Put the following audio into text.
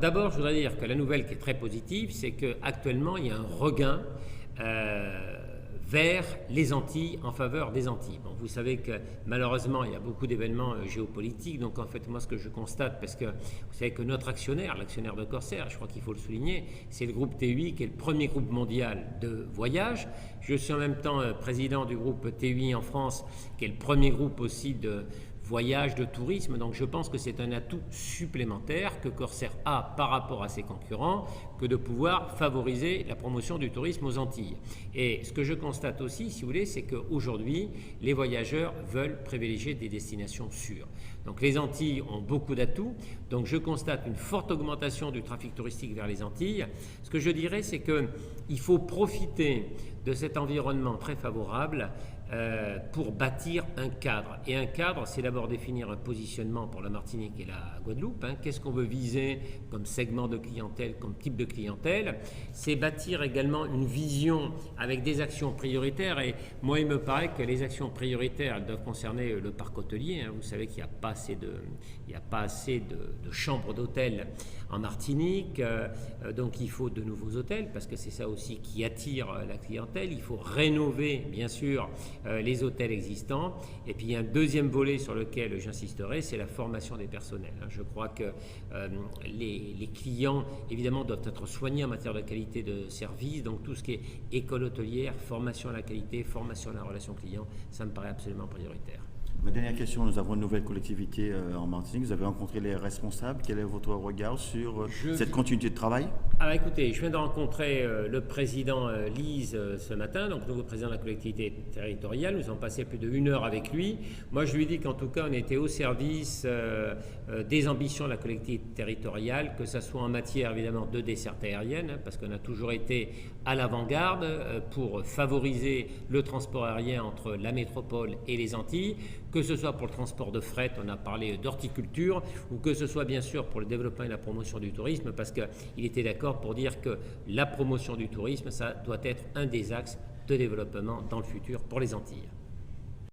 d'abord, je voudrais dire que la nouvelle qui est très positive, c'est qu'actuellement, il y a un regain vers les Antilles, en faveur des Antilles. Bon, vous savez que malheureusement, il y a beaucoup d'événements géopolitiques. Donc en fait, moi, ce que je constate, parce que vous savez que notre actionnaire, l'actionnaire de Corsair, je crois qu'il faut le souligner, c'est le groupe TUI, qui est le premier groupe mondial de voyage. Je suis en même temps président du groupe TUI en France, qui est le premier groupe aussi de voyage, de tourisme. Donc je pense que c'est un atout supplémentaire que Corsair a par rapport à ses concurrents, que de pouvoir favoriser la promotion du tourisme aux Antilles. Et ce que je constate aussi, si vous voulez, c'est qu'aujourd'hui, les voyageurs veulent privilégier des destinations sûres. Donc les Antilles ont beaucoup d'atouts. Donc je constate une forte augmentation du trafic touristique vers les Antilles. Ce que je dirais, c'est qu'il faut profiter de cet environnement très favorable pour bâtir un cadre. Et un cadre, c'est d'abord définir un positionnement pour la Martinique et la Guadeloupe. Qu'est-ce qu'on veut viser comme segment de clientèle, comme type de clientèle? C'est bâtir également une vision avec des actions prioritaires. Et moi, il me paraît que les actions prioritaires, elles doivent concerner le parc hôtelier. Vous savez qu'il n'y a pas assez de chambres d'hôtel en Martinique. Donc, il faut de nouveaux hôtels parce que c'est ça aussi qui attire la clientèle. Il faut rénover, bien sûr, les hôtels existants. Et puis il y a un deuxième volet sur lequel j'insisterai, c'est la formation des personnels. Je crois que les clients, évidemment, doivent être soignés en matière de qualité de service. Donc tout ce qui est école hôtelière, formation à la qualité, formation à la relation client, ça me paraît absolument prioritaire. Ma dernière question, nous avons une nouvelle collectivité en Martinique. Vous avez rencontré les responsables. Quel est votre regard sur cette continuité de travail? Alors écoutez, je viens de rencontrer le président Lise ce matin, donc nouveau président de la collectivité territoriale. Nous avons passé plus d'1 heure avec lui. Moi, je lui dis qu'en tout cas, on était au service des ambitions de la collectivité territoriale, que ce soit en matière évidemment de desserte aérienne, parce qu'on a toujours été à l'avant-garde pour favoriser le transport aérien entre la métropole et les Antilles, que ce soit pour le transport de fret, on a parlé d'horticulture, ou que ce soit bien sûr pour le développement et la promotion du tourisme, parce qu'il était d'accord pour dire que la promotion du tourisme, ça doit être un des axes de développement dans le futur pour les Antilles.